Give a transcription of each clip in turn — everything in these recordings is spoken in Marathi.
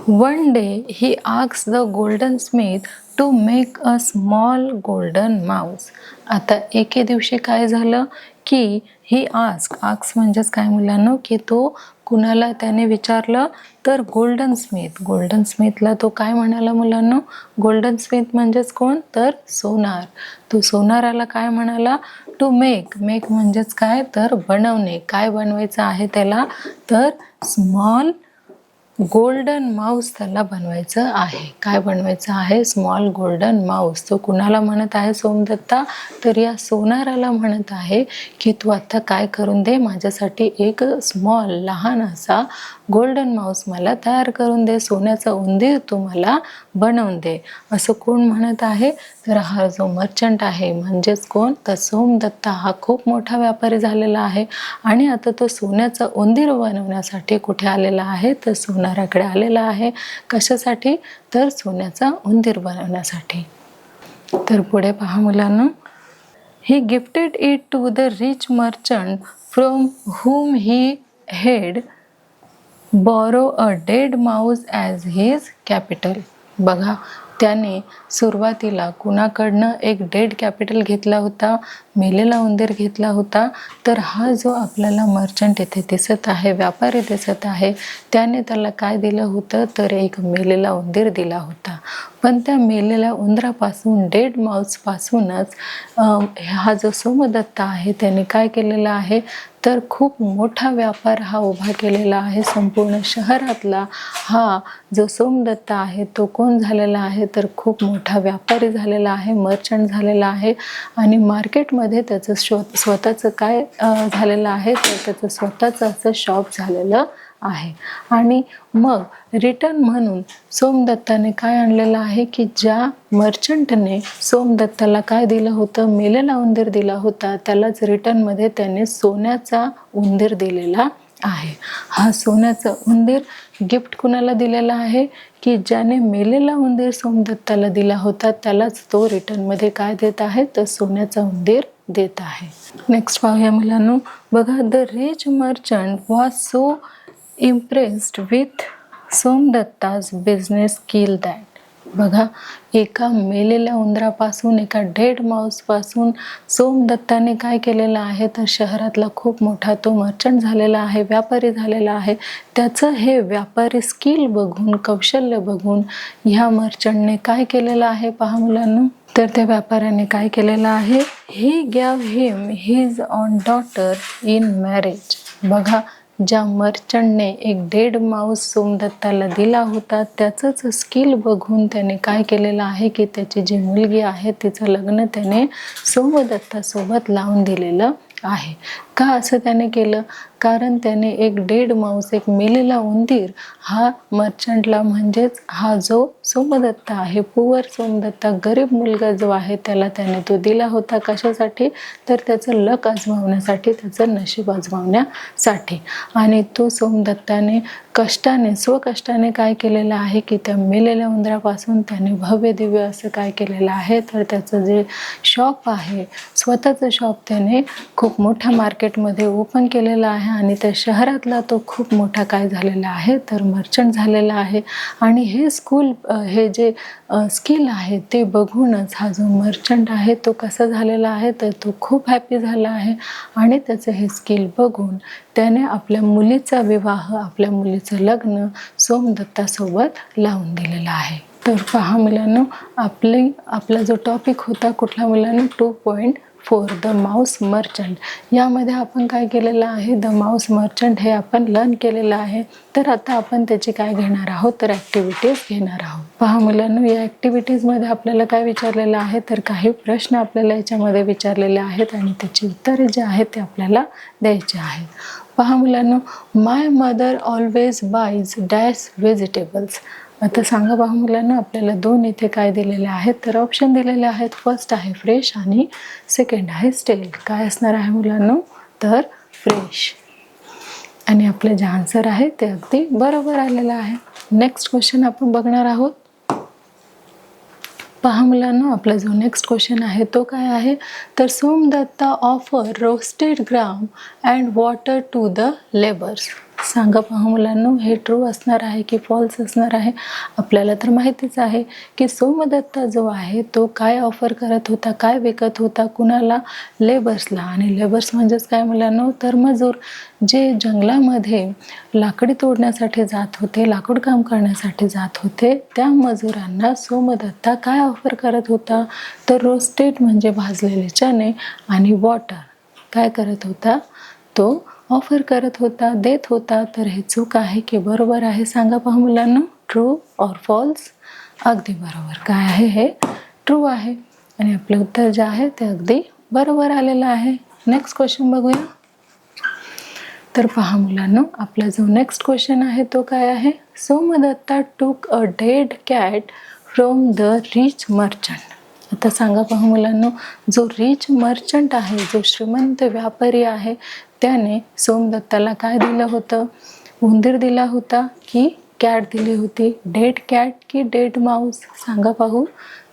One day he asked the goldsmith to make a small golden mouse. आता एके दिवशी काय झालं की ही आस्क म्हणजेच काय मुलांनो की तो कुणाला त्याने विचारलं तर गोल्डन स्मिथला तो काय म्हणाला मुलांनो? गोल्डन स्मिथ म्हणजेच कोण तर सोनार. तो सोनाराला काय म्हणाला? टू मेक म्हणजेच काय तर बनवणे. काय बनवायचं आहे त्याला तर स्मॉल गोल्डन माऊस त्याला बनवायचं आहे. काय बनवायचं आहे? Small golden Mouse. तो कुणाला म्हणत आहे सोमदत्ता? तर या सोनाराला म्हणत आहे की तू आता काय करून दे, माझ्यासाठी एक स्मॉल लहान असा गोल्डन माऊस मला तयार करून दे, सोन्याचा उंदीर तू मला बनवून दे. असं कोण म्हणत आहे? तर हा जो मर्चंट आहे म्हणजेच कोण तर सोमदत्ता हा खूप मोठा व्यापारी झालेला आहे आणि आता तो सोन्याचा उंदीर बनवण्यासाठी कुठे आलेला आहे तर सोनाराकडे आलेला आहे. कशासाठी? तर सोन्याचा उंदीर बनवण्यासाठी. तर पुढे पहा मुलांना. He gifted it to the rich merchant from whom he had borrow a dead mouse as his capital. बघा, त्याने सुरुवातीला कुणाकडनं एक डेड कॅपिटल घेतला होता, मेलेला उंदीर घेतला होता. तर हा जो आपल्याला मर्चंट येथे दिसत आहे, व्यापारी दिसत आहे, त्याने त्याला काय दिलं होतं तर एक मेलेला उंदीर दिला होता. पण त्या मेलेल्या उंदरापासून डेड माऊसपासूनच हा जो सोमदत्ता आहे त्याने काय केलेला आहे तर खूप मोठा व्यापार हा उभा केलेला आहे. संपूर्ण शहरातला हा जो सोमदत्ता आहे तो कोण झालेला आहे तर खूप मोठा व्यापारी झालेला आहे, मर्चंट झालेला आहे. आणि मार्केटमध्ये त्याचं स्वतःचं काय झालेलं आहे तर त्याचं स्वतःचं असं शॉप झालेलं आहे. आणि मग रिटर्न म्हणून सोमदत्ताने काय आणलेलं आहे की ज्या मर्चंटने सोमदत्ताला काय दिलं होतं, मेलेला उंदीर दिला होता, त्यालाच रिटर्नमध्ये त्याने सोन्याचा उंदीर दिलेला आहे. हा सोन्याचा उंदीर गिफ्ट कुणाला दिलेला आहे की ज्याने मेलेला उंदीर सोमदत्ताला दिला होता त्यालाच तो रिटर्नमध्ये काय देत आहे तर सोन्याचा उंदीर देत आहे. नेक्स्ट पाहूया मुलांनो. बघा, the rich merchant was so impressed with Somdatta's business skill that. बघा, एका मेलेल्या उंदरापासून, एका डेड माऊसपासून सोमदत्ताने काय केलेलं आहे तर शहरातला खूप मोठा तो मर्चंट झालेला आहे, व्यापारी झालेला आहे. त्याचं हे व्यापारी स्किल बघून, कौशल्य बघून ह्या मर्चंटने काय केलेलं आहे पहा मुलांनो. तर त्या व्यापाऱ्याने काय केलेलं आहे? He gave him his own daughter in marriage. बघा, ज्या मर्चंटने एक डेड माऊस सोमदत्ताला दिला होता त्याचंच स्किल बघून त्याने काय केलेलं आहे की त्याची जी मुलगी आहे तिचं लग्न त्याने सोमदत्तासोबत लावून दिलेलं आहे. का असं त्याने केलं? कारण त्याने एक डेड माऊस, एक मेलेला उंदीर हा मर्चंटला म्हणजेच हा जो सोमदत्ता आहे, पुअर सोमदत्ता, गरीब मुलगा जो आहे त्याला त्याने तो दिला होता. कशासाठी? तर त्याचं लक आजमावण्यासाठी, त्याचं नशीब आजमावण्यासाठी. आणि तो सोमदत्ताने स्वकष्टाने काय केलेलं आहे की त्या मेलेल्या उंदरापासून त्याने भव्य दिव्य असं काय केलेलं आहे तर त्याचं जे शॉप आहे, स्वतःचं शॉप त्याने खूप मोठ्या मार्केटमध्ये ओपन केलेलं आहे. आणि त्या शहरातला तो खूप मोठा काय झालेला आहे तर मर्चंट झालेला आहे. आणि हे जे स्किल आहे ते बघूनच हा जो मर्चंट आहे तो कसा झालेला आहे तर तो खूप हॅपी झाला आहे. आणि त्याचं हे स्किल बघून त्याने आपल्या मुलीचा विवाह, आपल्या मुलीचं लग्न सोमदत्तासोबत लावून दिलेलं आहे. तर पहा मुलांनो, आपला जो टॉपिक होता कुठला मुलांनो? 2.4 द माऊस मर्चंट. यामध्ये आपण काय केलेलं आहे? द माऊस मर्चंट हे आपण लर्न केलेलं आहे. तर आता आपण त्याची काय घेणार आहोत तर ॲक्टिव्हिटीज घेणार आहोत. पहा मुलांनो, या ॲक्टिव्हिटीजमध्ये आपल्याला काय विचारलेलं आहे तर काही प्रश्न आपल्याला याच्यामध्ये विचारलेले आहेत आणि त्याची उत्तरे जे आहेत ते आपल्याला द्यायचे आहेत. पहा मुलांनो, my mother always buys dash vegetables. आता सांगा पहा मुलांना, आपल्याला दोन इथे काय दिलेले आहेत तर ऑप्शन दिलेले आहेत. फर्स्ट आहे फ्रेश आणि सेकंड आहे स्टेल. काय असणार आहे मुलांनो तर फ्रेश. आणि आपलं जे आन्सर आहे ते अगदी बरोबर आलेलं आहे. नेक्स्ट क्वेश्चन आपण बघणार आहोत. पहा मुलांनो, आपला जो नेक्स्ट क्वेश्चन आहे तो काय आहे तर Somdatta offer roasted gram and water to the labours. सांगा पहा मुलांनो, हे ट्रू असणार आहे की फॉल्स असणार आहे? आपल्याला तर माहितीच आहे की सोमदत्ता जो आहे तो काय ऑफर करत होता, काय विकत होता कुणाला? लेबर्सला. आणि लेबर्स म्हणजेच काय मुलांनो? तर मजूर, जे जंगलामध्ये लाकडी तोडण्यासाठी जात होते, लाकूड काम करण्यासाठी जात होते, त्या मजुरांना सोमदत्ता काय ऑफर करत होता? तर रोस्टेड म्हणजे भाजलेले चणे आणि वॉटर काय करत होता? तो ऑफर करत होता, देत होता. तर हे चूक आहे की बरोबर आहे? सांगा पहा मुलांना, ट्रू ऑर फॉल्स? अगदी बरोबर. काय आहे हे? ट्रू आहे. आणि आपलं उत्तर जे आहे ते अगदी बरोबर आलेलं आहे. नेक्स्ट क्वेश्चन बघूया. तर पहा मुलांनो, आपला जो नेक्स्ट क्वेश्चन आहे तो काय आहे? सोमदत्ता टूक a dead cat from the rich merchant. आता सांगा पहा मुलांनो, जो रिच मर्चंट आहे, जो श्रीमंत व्यापारी आहे, त्याने सोमदत्ताला काय दिलं होतं? उंदीर दिला होता की कॅट दिली होती? डेड कॅट की डेड माऊस? सांगा पाहू.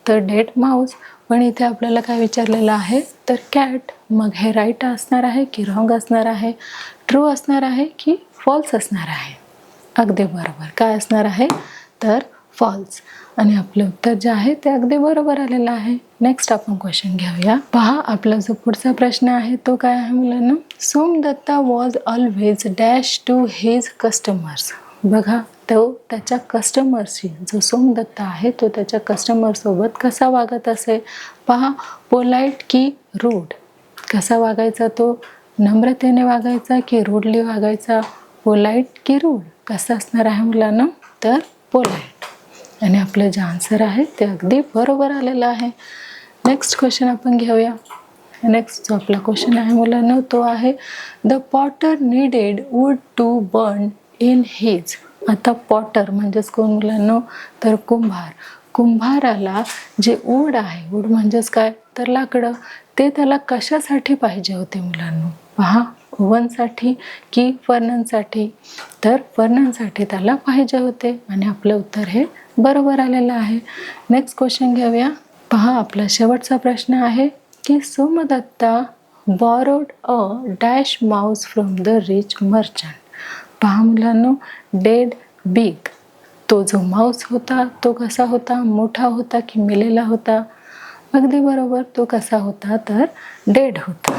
तर डेड माऊस. पण इथे आपल्याला काय विचारलेलं आहे? तर कॅट. मग हे राईट असणार आहे की रॉंग असणार आहे? ट्रू असणार आहे की फॉल्स असणार आहे? अगदी बरोबर. काय असणार आहे? तर फॉल्स. आणि आपलं उत्तर जे आहे ते अगदी बरोबर आलेलं आहे. नेक्स्ट आपण क्वेश्चन घेऊया. पहा, आपला जो पुढचा प्रश्न आहे तो काय आहे मुलांना? Somdatta was always dash to his customers. बघा, तो त्याच्या कस्टमर्सशी, जो सोमदत्ता आहे तो त्याच्या कस्टमरसोबत कसा वागत असे? पहा, पोलाइट की रूड? कसा वागायचा तो? नम्रतेने वागायचा की रूडली वागायचा? पोलाइट की रूड? कसं असणार आहे मुलांना? तर पोलाइट. आणि आपलं जे आन्सर आहे ते अगदी बरोबर आलेलं आहे. नेक्स्ट क्वेश्चन आपण घेऊया. नेक्स्ट जो आपला क्वेश्चन आहे मुलांना तो आहे, the potter needed wood to burn in his. आता पॉटर म्हणजेच कोण मुलांना? तर कुंभार. कुंभाराला जे वूड आहे, वूड म्हणजेच काय? तर लाकडं. ते त्याला कशासाठी पाहिजे होते मुलांना? पहा, ओव्हनसाठी की फर्ननसाठी? तर फर्ननसाठी त्याला पाहिजे होते. आणि आपलं उत्तर हे बरोबर आलेलं आहे. नेक्स्ट क्वेश्चन घेऊया. पहा, आपला शेवटचा प्रश्न आहे की Somdatta borrowed a dash Mouse from the rich merchant. पहा मुलांनो, डेड बिग. तो जो माऊस होता तो कसा होता? मोठा होता की मेलेला होता? अगदी बरोबर. तो कसा होता? तर डेड होता.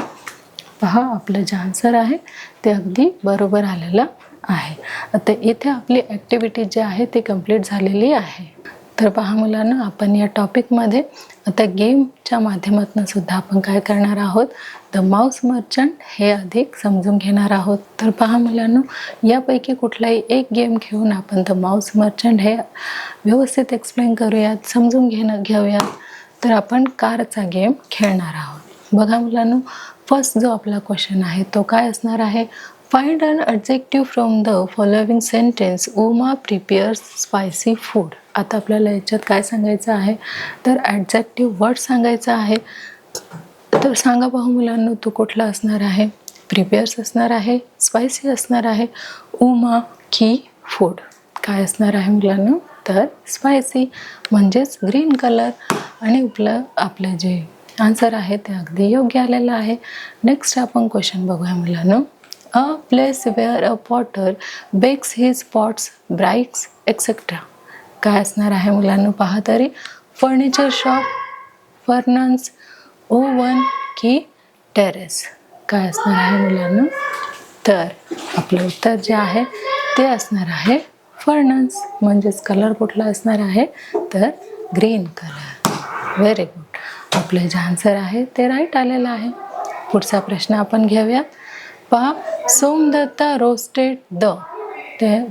पहा, आपलं जे आन्सर आहे ते अगदी बरोबर आलेलं आहे. आता इथे आपली ॲक्टिव्हिटी जी आहे ती कंप्लीट झालेली आहे. तर पहा मुलांना, आपण या टॉपिकमध्ये आता गेमच्या माध्यमातून सुद्धा आपण काय करणार आहोत? द माऊस मर्चंट हे अधिक समजून घेणार आहोत. तर पहा मुलांनो, यापैकी कुठलाही एक गेम घेऊन आपण द माऊस मर्चंट हे व्यवस्थित एक्सप्लेन करूयात, समजून घेऊयात. तर आपण कारचा गेम खेळणार आहोत. बघा मुलांनो, फर्स्ट जो आपला क्वेश्चन आहे तो काय असणार आहे? Find an adjective from the following sentence. Uma prepares spicy food. आता आपल्याला याच्यात काय सांगायचं आहे? तर ॲडजेक्टिव्ह वर्ड सांगायचा आहे. तर सांगा पाहू मुलांनो, तो कुठला असणार आहे? प्रिपेअर्स असणार आहे, स्पायसी असणार आहे, उमा की फूड? काय असणार आहे मुलांनो? तर स्पायसी म्हणजेच ग्रीन कलर. आणि आपलं जे आन्सर आहे ते अगदी योग्य आलेलं आहे. नेक्स्ट आपण क्वेश्चन बघूया मुलांनो. A place where a potter bakes his pots bricks etcetera. काय असणार आहे मुलांनो? पहा तरी. फर्निचर शॉप, फर्नन्स, ओव्हन की टेरेस? काय असणार आहे मुलांनो? तर आपलं उत्तर जे आहे ते असणार आहे फर्नन्स. म्हणजेच कलर कुठला असणार आहे? तर ग्रीन कलर. Very good. आपलं जे आन्सर आहे ते राईट आलेलं आहे. पुढचा प्रश्न आपण घेऊयात. पहा, सोमदत्ता रोस्टेड द.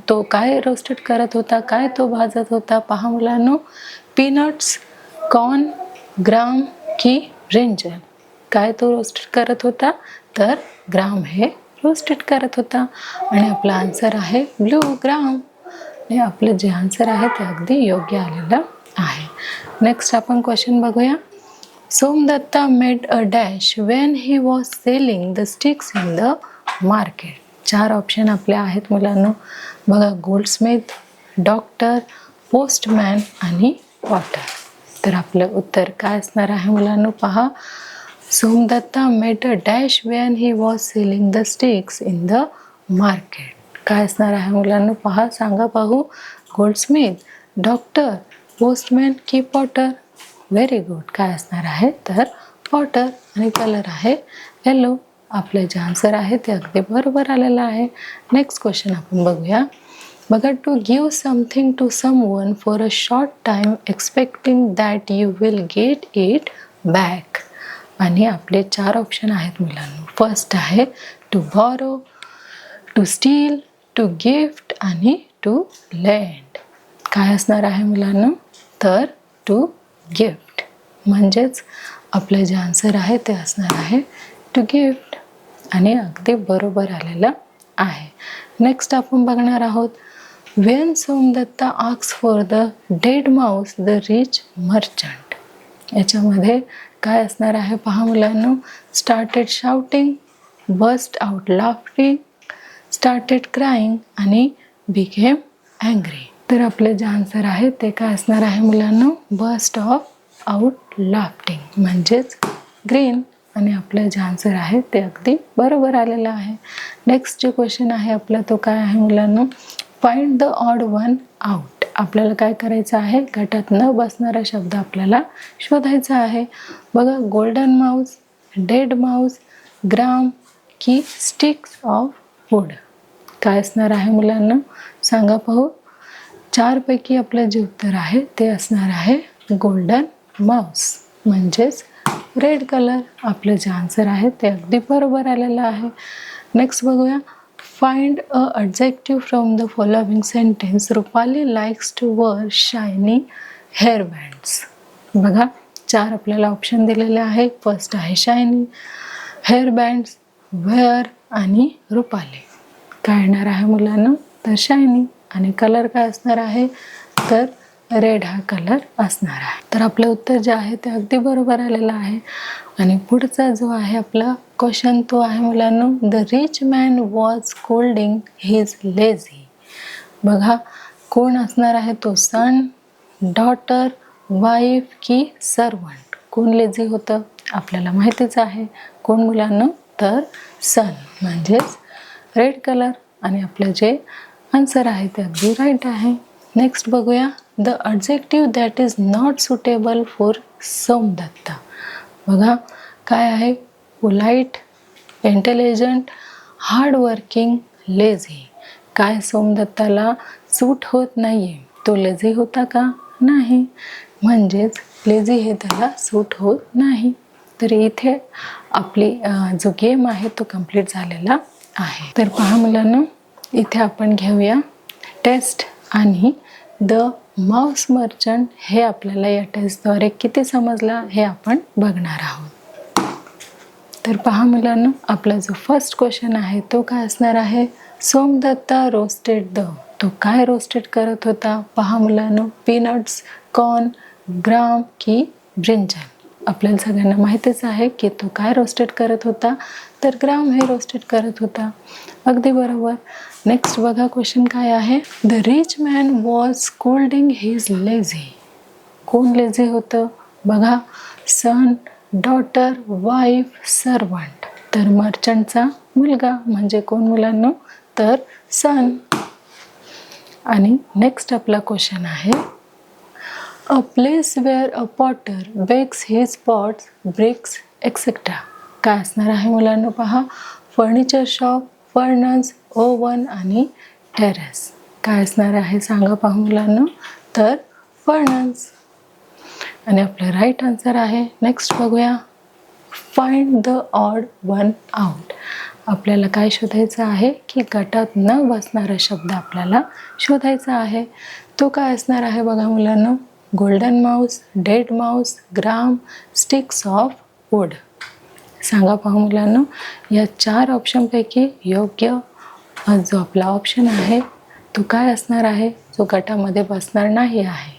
तो काय रोस्टेड करत होता? काय तो भाजत होता? पहा मुलांनो, पीनट्स, कॉर्न, ग्राम की ब्रिंजल? काय तो रोस्टेड करत होता? तर ग्राम हे रोस्टेड करत होता. आणि आपला आन्सर आहे ब्लू, ग्राम. हे आपलं जे आन्सर आहे ते अगदी योग्य आलेलं आहे. नेक्स्ट आपण क्वेश्चन बघूया. Somdatta made a dash when he was selling the sticks in the market. 4 option आपले आहेत मुलांना. बघा, गोल्डस्मिथ, डॉक्टर, पोस्टमॅन आणि पॉटर. तर आपलं उत्तर काय असणार आहे मुलांना? पहा, Somdatta made a dash when he was selling the sticks in the market. काय असणार आहे मुलांना? पहा, सांगा पाहू. गोल्डस्मिथ, डॉक्टर, पोस्टमॅन की पॉटर? Very good. काय असणार आहे? तर पॉटर. आणि कलर आहे येलो. आपलं जे आन्सर आहे ते अगदी बरोबर आलेलं आहे. नेक्स्ट क्वेश्चन आपण बघूया. बघा, to give something to someone for a short time expecting that you will get it back. आणि आपले 4 ऑप्शन आहेत मुलांना. फर्स्ट आहे to borrow, to steal, to gift आणि टू लेंड. काय असणार आहे मुलांना? तर टू गिफ्ट. म्हणजेच आपलं जे आन्सर आहे ते असणार आहे टू गिफ्ट. आणि अगदी बरोबर आलेलं आहे. नेक्स्ट आपण बघणार आहोत. When Somdatta asks for the dead mouse the rich merchant. याच्यामध्ये काय असणार आहे पहा मुलांना. Started shouting, burst out laughing, started crying आणि बिकेम अँग्री. तर आपले जे आन्सर आहे ते काय असणार आहे मुलांना? बस्ट ऑफ आउट लाफिंग म्हणजेच ग्रीन. आणि आपलं जे आन्सर आहे ते अगदी बरोबर आलेलं आहे. नेक्स्ट जे क्वेश्चन आहे आपला तो काय आहे मुलांना? Find the odd one out. आपल्याला काय करायचं आहे? गटात न बसणारा शब्द आपल्याला शोधायचा आहे. बघा, गोल्डन माऊस, डेड माऊस, ग्राम की स्टिक्स ऑफ वूड. काय असणार आहे मुलांना? सांगा पाहू. 4 पैकी आपलं जे उत्तर आहे ते असणार आहे गोल्डन माऊस म्हणजेच रेड कलर. आपलं जे आन्सर आहे ते अगदी बरोबर आलेलं आहे. नेक्स्ट बघूया. Find a adjective from the following sentence. Rupali likes to wear shiny hair bands. बघा, 4 आपल्याला ऑप्शन दिलेले आहे. फर्स्ट आहे शायनी, हेअर बँड्स, वेअर आणि रुपाली. काय येणार आहे मुलांना? तर शायनी. आणि कलर काय असणार आहे? तर रेड हा कलर असणार आहे. तर आपलं उत्तर जे आहे ते अगदी बरोबर आलेलं आहे. आणि पुढचा जो आहे आपला क्वेश्चन तो आहे मुलांना. The rich man was scolding his lazy. बघा, कोण असणार आहे तो? सन, डॉटर, वाईफ की सर्वंट? कोण लेझी होतं? आपल्याला माहितीच आहे. कोण मुलांना? तर सन म्हणजेच रेड कलर. आणि आपलं जे आन्सर आहे ते अगदी राईट आहे. नेक्स्ट बघूया. The adjective that is not suitable for Somdatta. बघा, काय आहे? Polite, intelligent, hardworking, lazy. काय सोमदत्ताला सूट होत नाही आहे? तो लेझी होता का? नाही. म्हणजेच लेझी हे त्याला सूट होत नाही. तर इथे आपली जो गेम आहे तो कंप्लीट झालेला आहे. तर पहा मुलांना, इथे आपण घेऊया टेस्ट. आणि द माऊस मर्चंट हे आपल्याला या टेस्टद्वारे किती समजला हे आपण बघणार आहोत. तर पहा मुलांना, आपला जो फर्स्ट क्वेश्चन आहे तो काय असणार आहे? Somdatta roasted the. तो काय रोस्टेड करत होता? पहा मुलांना, पीनट्स, कॉर्न, ग्राम की ब्रिंजल. आपल्याला सगळ्यांना माहितीच आहे की तो काय रोस्टेड करत होता? तर ग्राम हे रोस्टेड करत होता. अगदी बरोबर. नेक्स्ट बघा क्वेश्चन काय आहे? The rich man was scolding his lazy. कोण लेझी होतं? बघा, सन, डॉटर, वाईफ, सर्वंट. तर मर्चंटचा मुलगा म्हणजे कोण मुलांना? तर सन. आणि नेक्स्ट आपला क्वेश्चन आहे. A place where a potter bakes his pots, bricks etcetera. काय असणार आहे मुलांना? पहा, फर्निचर शॉप, फर्नस, ओव्हन आणि टेरेस. काय असणार आहे सांगा पाहू मुलांना? तर फर्नस. आणि आपलं राईट आन्सर आहे. नेक्स्ट बघूया. Find the odd one out. आपल्याला काय शोधायचं आहे की गटात न बसणारा शब्द आपल्याला शोधायचा आहे. तो काय असणार आहे बघा मुलांना? Golden mouse, dead mouse, gram, sticks of wood. सांगा पाहू मुलांना, या 4 ऑप्शनपैकी योग्य जो आपला ऑप्शन आहे तो काय असणार आहे? जो गटामध्ये बसणार नाही आहे.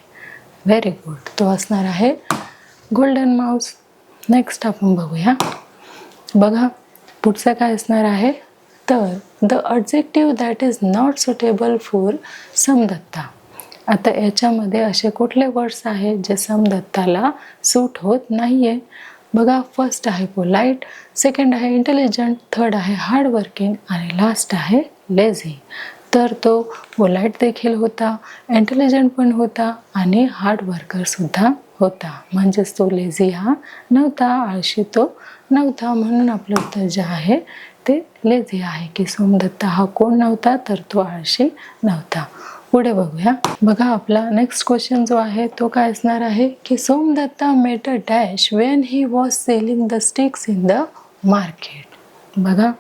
Very good. तो असणार आहे गोल्डन माऊस. नेक्स्ट आपण बघूया. बघा, पुढचं काय असणार आहे? तर the adjective that is not suitable for Samdatta. आता याच्यामध्ये असे कुठले वर्ड्स आहेत जे समदत्ताला सूट होत नाही आहे? बघा, फर्स्ट आहे पोलाईट, सेकंड आहे इंटेलिजंट, थर्ड आहे हार्डवर्किंग आणि लास्ट आहे लेझी. तर तो पोलाईट देखील होता, इंटेलिजंट पण होता आणि हार्ड वर्करसुद्धा होता. म्हणजेच तो लेझी हा नव्हता, आळशी तो नव्हता. म्हणून आपलं उत्तर जे आहे ते लेझी आहे की सोमदत्ता हा कोण नव्हता, तर तो आळशी नव्हता. पुढे बघूया. बघा आपला नेक्स्ट क्वेश्चन जो आहे तो काय असणार आहे की Somdatta met a dash when he was selling the sticks in the market. बघा,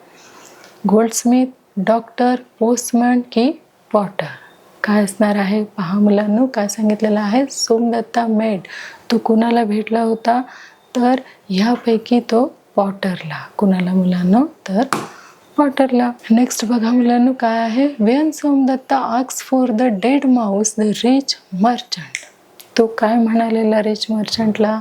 गोल्डस्मिथ, डॉक्टर, पोस्टमन की पॉटर, काय असणार आहे पहा मुलांनो. काय सांगितलेलं आहे, सोमदत्ता मेट, तो कुणाला भेटला होता, तर ह्यापैकी तो पॉटरला. कुणाला मुलांनो, तर पॉटरला. नेक्स्ट बघा मुलांनो काय आहे, when Somdatta asks for the dead mouse the rich merchant, तो काय म्हणालेला रिच मर्चंटला,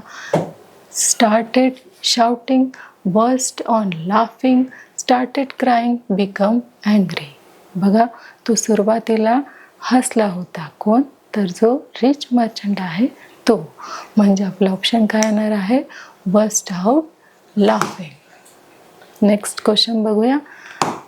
started shouting, burst on laughing, started crying, become angry. बघा, तो सुरुवातीला हसला होता. कोण, तर जो रिच मर्चंट आहे तो. म्हणजे आपला ऑप्शन काय येणार आहे, burst out laughing. Next question बघूया.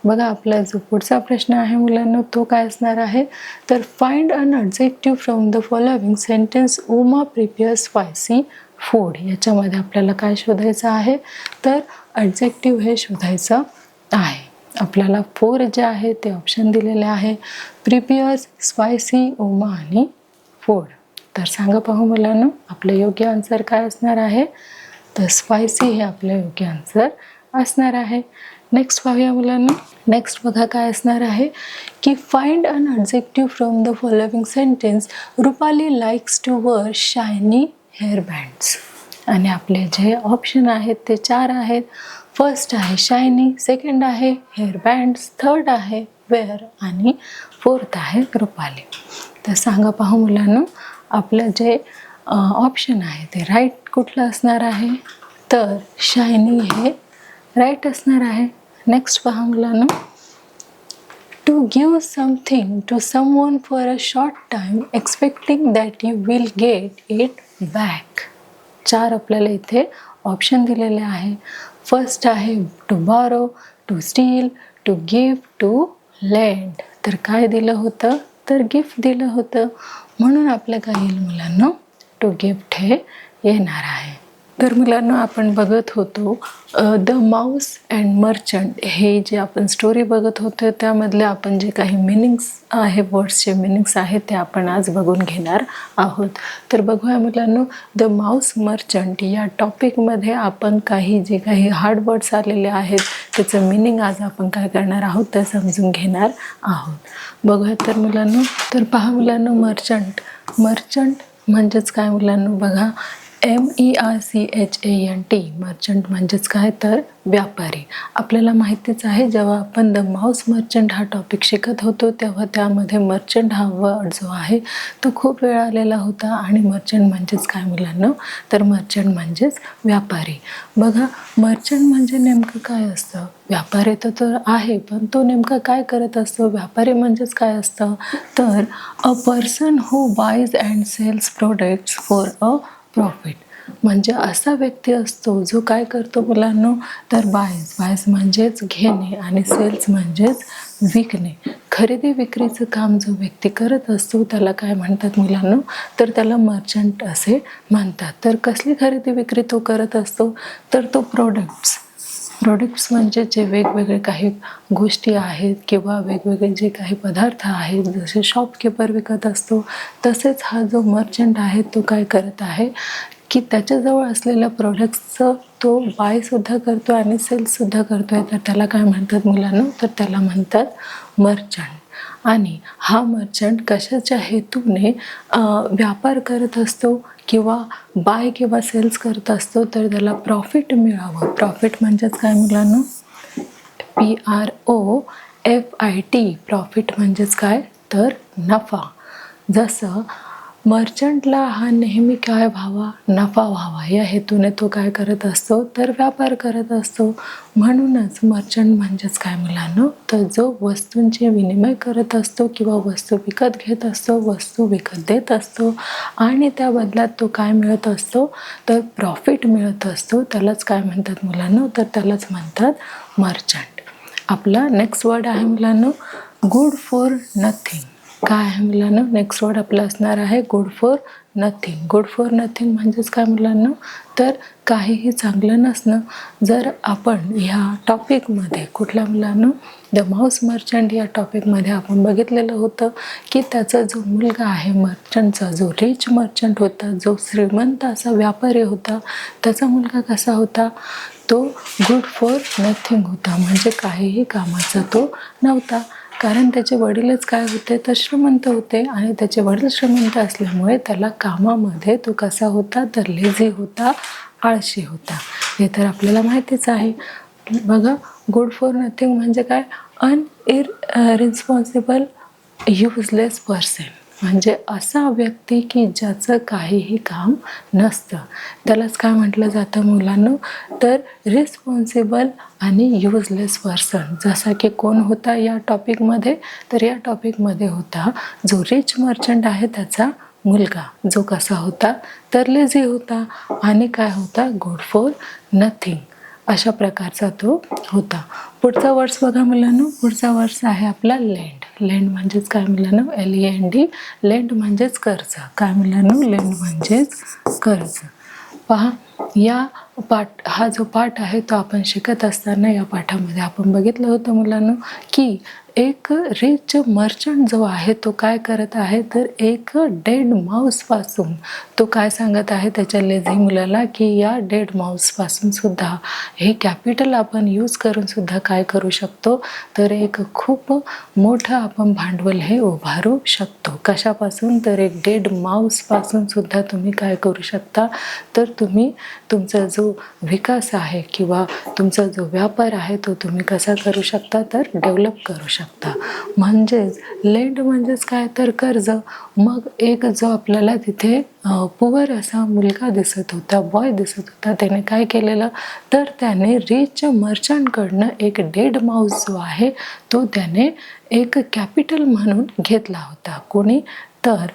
बघा आपला जो पुढचा प्रश्न आहे मुलांना तो काय असणार आहे, तर find an adjective from the following sentence Uma prepare spicy food. याच्यामध्ये आपल्याला काय शोधायचं आहे, तर ॲडजेक्टिव्ह हे शोधायचं आहे. आपल्याला 4 जे आहे ते ऑप्शन दिलेले आहे, प्रिपेअर्स, स्पायसी, उमा आणि फूड. तर सांगा पाहू मुलांना आपलं योग्य आन्सर काय असणार आहे, तर स्पायसी हे आपलं योग्य आन्सर असणार आहे. नेक्स्ट पाहूया मुलांना. नेक्स्ट बघा काय असणार आहे की find an adjective from the following sentence Rupali likes to wear shiny hair bands. आणि आपले जे ऑप्शन आहेत ते 4 आहेत. फर्स्ट आहे शायनी, सेकंड आहे हेअर बँड्स, थर्ड आहे वेअर आणि फोर्थ आहे रुपाली. तर सांगा पाहू मुलांना आपलं जे ऑप्शन आहे ते राईट कुठलं असणार आहे, तर शायनी हे राईट असणार आहे. नेक्स्ट पहा मुलांना, to give something to someone for a short time expecting that you will get it back. 4 आपल्याला इथे ऑप्शन दिलेले आहे. फर्स्ट आहे to borrow, to steal, to gift, to lend. तर काय दिलं होतं, तर गिफ्ट दिलं होतं. म्हणून आपलं काय येईल मुलांना, टू गिफ्ट हे येणार आहे. तर मुलांना आपण बघत होतो द माऊस अँड मर्चंट हे जे आपण स्टोरी बघत होतो त्यामधले आपण जे काही मिनिंग्स आहे, वर्ड्सचे मिनिंग्स आहेत ते आपण आज बघून घेणार आहोत. तर बघूया मुलांनो, द माऊस मर्चंट या टॉपिकमध्ये आपण जे काही हार्ड वर्ड्स आलेले आहेत त्याचं मिनिंग आज आपण काय करणार आहोत तर समजून घेणार आहोत. बघूया तर मुलांनो. तर पहा मुलांनो, मर्चंट म्हणजेच काय मुलांनो, बघा MERCHANT, मर्चंट म्हणजेच काय, तर व्यापारी. आपल्याला माहितीच आहे जेव्हा आपण द माऊस मर्चंट हा टॉपिक शिकत होतो तेव्हा त्यामध्ये मर्चंट हा वर्ड जो आहे तो खूप वेळा आलेला होता. आणि मर्चंट म्हणजेच काय मुलांना, तर मर्चंट म्हणजेच व्यापारी. बघा, मर्चंट म्हणजे नेमकं काय असतं, व्यापारी तर आहे पण तो नेमका काय करत असतो. व्यापारी म्हणजेच काय असतं, तर a person who buys and sells products for a profit. म्हणजे असा व्यक्ती असतो जो काय करतो मुलांनो, तर बायज म्हणजेच घेणे आणि सेल्स म्हणजेच विकणे. खरेदी विक्रीचं काम जो व्यक्ती करत असतो त्याला काय म्हणतात मुलांनो, तर त्याला मर्चंट असे म्हणतात. तर कसली खरेदी विक्री तो करत असतो, तर तो प्रोडक्ट्स म्हणजे जे वेगवेगळे काही गोष्टी आहेत किंवा वेगवेगळे जे काही पदार्थ आहेत जसे शॉपकीपर विकत असतो, तसेच हा जो मर्चंट आहे तो काय करत आहे की त्याच्याजवळ असलेल्या प्रोडक्ट्सचं तो बायसुद्धा करतो आणि सेल्ससुद्धा करतो आहे. तर त्याला काय म्हणतात मुलांनो, तर त्याला म्हणतात मर्चंट. आणि हा मर्चंट कशाच्या हेतूने व्यापार करत असतो किंवा बाय किंवा सेल्स करत असतो, तर त्याला प्रॉफिट मिळावं. प्रॉफिट म्हणजेच काय मुलांनो, PROFIT. प्रॉफिट म्हणजेच काय, तर नफा. जसं मर्चंटला हा नेहमी काय व्हावा, नफा व्हावा या हेतूने तो काय करत असतो, तर व्यापार करत असतो. म्हणूनच मर्चंट म्हणजेच काय मुलांनो, तर जो वस्तूंचे विनिमय करत असतो किंवा वस्तू विकत घेत असतो, वस्तू विकत देत असतो आणि त्या बदल्यात तो काय मिळत असतो, तर प्रॉफिट मिळत असतो. त्यालाच काय म्हणतात मुलांनो, तर त्यालाच म्हणतात मर्चंट. आपला नेक्स्ट वर्ड आहे मुलांनो गुड फॉर नथिंग. काय आहे मुलांनो? नेक्स्ट वर्ड आपला असणार आहे good for nothing. Good for nothing म्हणजेच काय मुलांनो? तर काहीही चांगलं नसणं. जर आपण ह्या टॉपिकमध्ये कुठल्या मुलांनो द माऊस मर्चंट या टॉपिकमध्ये आपण बघितलेलं होतं की त्याचा जो मुलगा आहे मर्चंटचा, जो रिच मर्चंट होता, जो श्रीमंत असा व्यापारी होता, त्याचा मुलगा कसा होता? तो गुड फॉर नथिंग होता, म्हणजे काहीही कामाचा तो नव्हता. कारण त्याचे वडीलच काय होते तर श्रीमंत होते आणि त्याचे वडील श्रीमंत असल्यामुळे त्याला कामामध्ये तो कसा होता तर लेझी होता, आळशी होता. हे तर आपल्याला माहितीच आहे. बघा गुड फॉर नथिंग म्हणजे काय? रिस्पॉन्सिबल युजलेस पर्सन, म्हणजे असा व्यक्ती की ज्याचं काहीही काम नसतं, त्यालाच काय म्हटलं जातं मुलांनो? तर रिस्पॉन्सिबल आणि युजलेस पर्सन. जसा की कोण होता या टॉपिकमध्ये? तर या टॉपिकमध्ये होता जो रिच मर्चंट आहे त्याचा मुलगा, जो कसा होता तर लेझी होता आणि काय होता? गुड फॉर नथिंग अशा प्रकारचा तो होता. पुढचा वर्ड्स बघा मुलांनो. पुढचा वर्ड्स आहे आपला लेंड. लेंड म्हणजेच काय मुलांनो? LEND. लेंड म्हणजेच कर्ज. काय मुलांनो? लेंड म्हणजेच कर्ज. पहा या हा जो पाठ आहे तो आपण शिकत असताना या पाठामध्ये आपण बघितलं होतं मुलांनो की एक रिच मर्चंट जो आहे तो काय करत आहे तर एक डेड माऊसपासून तो काय सांगत आहे त्याच्या लेझी मुलाला की या डेड माऊसपासून सुद्धा हे कॅपिटल आपण यूज करून सुद्धा काय करू शकतो तर एक खूप मोठं आपण भांडवल हे उभारू शकतो. कशापासून? तर एक डेड माऊसपासून सुद्धा तुम्ही काय करू शकता तर तुम्ही तुमचा जो विकास आहे किंवा तुमचा जो व्यापार आहे तो तुम्ही कसा करू शकता तर डेव्हलप करू शकता. म्हणजेच लेंड म्हणजेच काय तर कर्ज. मग एक जो आपल्याला तिथे पुअर असा मुलगा दिसत होता, बॉय दिसत होता, त्याने काय केलेलं तर त्याने रिच मर्चंटकडनं एक डेड माऊस जो आहे तो त्याने एक कॅपिटल म्हणून घेतला होता. कोणी? तर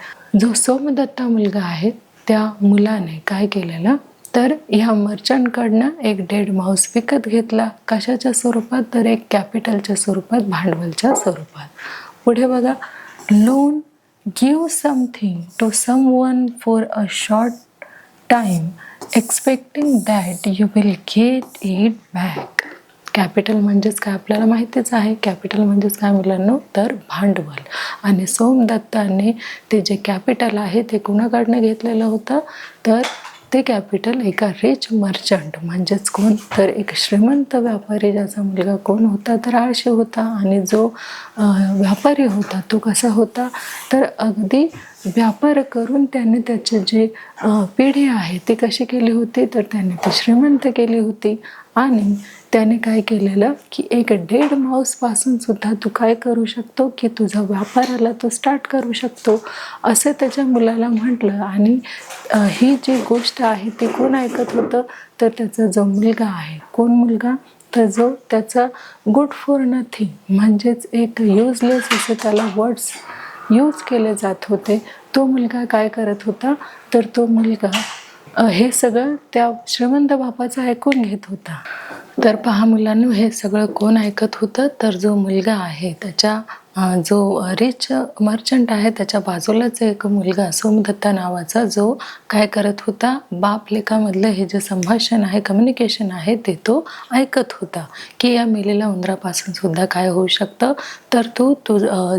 जो सोमदत्ता मुलगा आहे त्या मुलाने काय केलेलं तर ह्या मर्चंटकडनं एक डेड माऊस विकत घेतला. कशाच्या स्वरूपात? तर एक कॅपिटलच्या स्वरूपात, भांडवलच्या स्वरूपात. पुढे बघा loan give something to someone for a short time expecting that you will get it back. Capital म्हणजेच काय आपल्याला माहितीच आहे. कॅपिटल म्हणजेच काय मुलांनो तर भांडवल. आणि सोमदत्ताने ते जे कॅपिटल आहे ते कुणाकडनं घेतलेलं होतं तर ते कॅपिटल एका रिच मर्चंट म्हणजेच कोण तर एक श्रीमंत व्यापारी ज्याचा मुलगा कोण होता तर आळशी होता. आणि जो व्यापारी होता तो कसा होता तर अगदी व्यापार करून त्याने त्याचे जे पिढी आहे ती कशी केली होती तर त्याने ती श्रीमंत केली होती. आणि त्याने काय केलेलं की एक डेड माऊसपासून सुद्धा तू काय करू शकतो की तुझा व्यापाराला तो स्टार्ट करू शकतो असं त्याच्या मुलाला म्हटलं. आणि ही जी गोष्ट आहे ती कोण ऐकत होतं तर त्याचा जो मुलगा आहे. कोण मुलगा? तर जो त्याचा गुड फॉर नथिंग म्हणजेच एक युजलेस असे त्याला वर्ड्स यूज केले जात होते. तो मुलगा काय करत होता तर तो मुलगा हे सगळं त्या श्रीमंत बापाचं ऐकून घेत होता. तर पहा मुलांनो हे सगळं कोण ऐकत होतं तर जो मुलगा आहे त्याच्या जो रिच मर्चंट आहे त्याच्या बाजूलाच एक मुलगा सोमदत्ता नावाचा जो काय करत होता बाप लेकामधलं हे जे संभाषण आहे, कम्युनिकेशन आहे ते तो ऐकत होता की या मेलेल्या उंदरापासून सुद्धा काय होऊ शकतं तर तू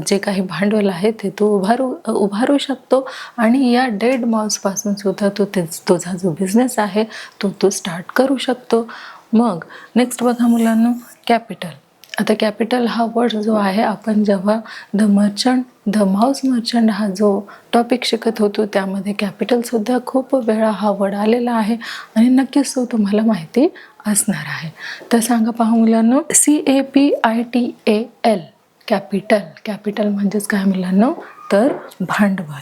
जे काही भांडवल आहे ते तू उभारू शकतो आणि या डेड माऊसपासून सुद्धा तुझा जो बिझनेस आहे तो तू स्टार्ट करू शकतो. मग नेक्स्ट बघा मुलांनो कॅपिटल. आता कॅपिटल हा वर्ड जो आहे आपण जेव्हा द माऊस मर्चंट हा जो टॉपिक शिकत होतो त्यामध्ये कॅपिटलसुद्धा खूप वेळा हा वर्ड आलेला आहे आणि नक्कीच तो तुम्हाला माहिती असणार आहे. तर सांगा पहा मुलांनो CAPITAL कॅपिटल. कॅपिटल म्हणजेच काय मुलांनो तर भांडवल.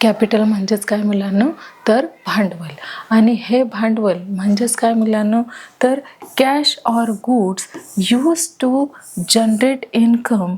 कॅपिटल म्हणजेच काय मुलांनो तर भांडवल. आणि हे भांडवल म्हणजेच काय मुलांनो तर cash or goods use to generate income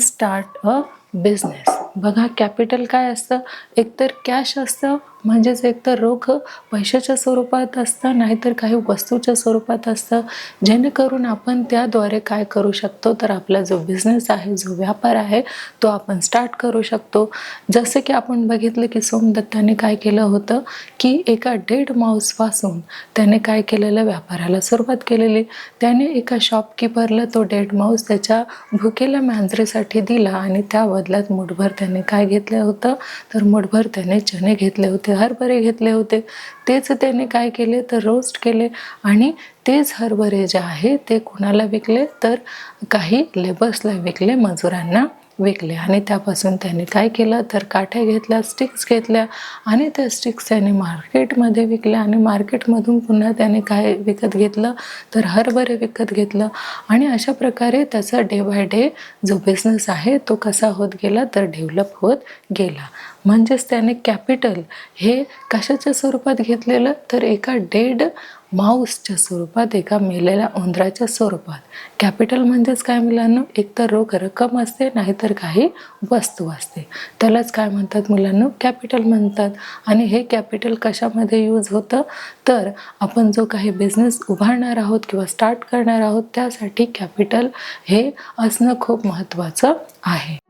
start a business. बघा कॅपिटल काय असतं एकतर कॅश असतं म्हणजेच एकतर रोख पैशाच्या स्वरूपात असतं, नाहीतर काही वस्तूच्या स्वरूपात असतं, जेणेकरून आपण त्याद्वारे काय करू शकतो, तर आपला जो बिझनेस आहे, जो व्यापार आहे, तो आपण स्टार्ट करू शकतो. जसं की आपण बघितलं की सोमदत्ताने काय केलं होतं, की एका डेड माऊसपासून त्याने काय केलेलं, व्यापाराला सुरुवात केलेली. त्याने एका शॉपकीपरला तो डेड माऊस त्याच्या भुकेल्या मांजरीसाठी दिला आणि त्या बदल्यात मुठभर त्याने काय घेतलं होतं, तर मुठभर त्याने चणे घेतले होते, हरभरे घेतले होते. तेच त्याने काय केले, तर रोस्ट केले आणि तेच हरभरे जे आहे ते कुणाला विकले, तर काही लेबर्सला विकले, मजुरांना विकले. आणि त्यापासून त्याने काय केलं, तर काठ्या घेतल्या, स्टिक्स घेतल्या आणि त्या स्टिक्स त्याने मार्केटमध्ये विकल्या आणि मार्केटमधून पुन्हा त्याने काय विकत घेतलं, तर हरभरे विकत घेतलं. आणि अशा प्रकारे त्याचा डे बाय डे जो बिझनेस आहे तो कसा होत गेला, तर डेव्हलप होत गेला. म्हणजेच त्याने कॅपिटल हे कशाच्या स्वरूपात घेतलेलं, तर एका डेड माऊसच्या स्वरूपात, एका मेलेल्या उंदराच्या स्वरूपात. कॅपिटल म्हणजेच काय मुलांनो, एकतर रोख रक्कम असते, नाहीतर काही वस्तू असते. त्यालाच काय म्हणतात मुलांनो, कॅपिटल म्हणतात. आणि हे कॅपिटल कशामध्ये यूज होतं, तर आपण जो काही बिझनेस उभारणार आहोत किंवा स्टार्ट करणार आहोत त्यासाठी कॅपिटल हे असणं खूप महत्त्वाचं आहे.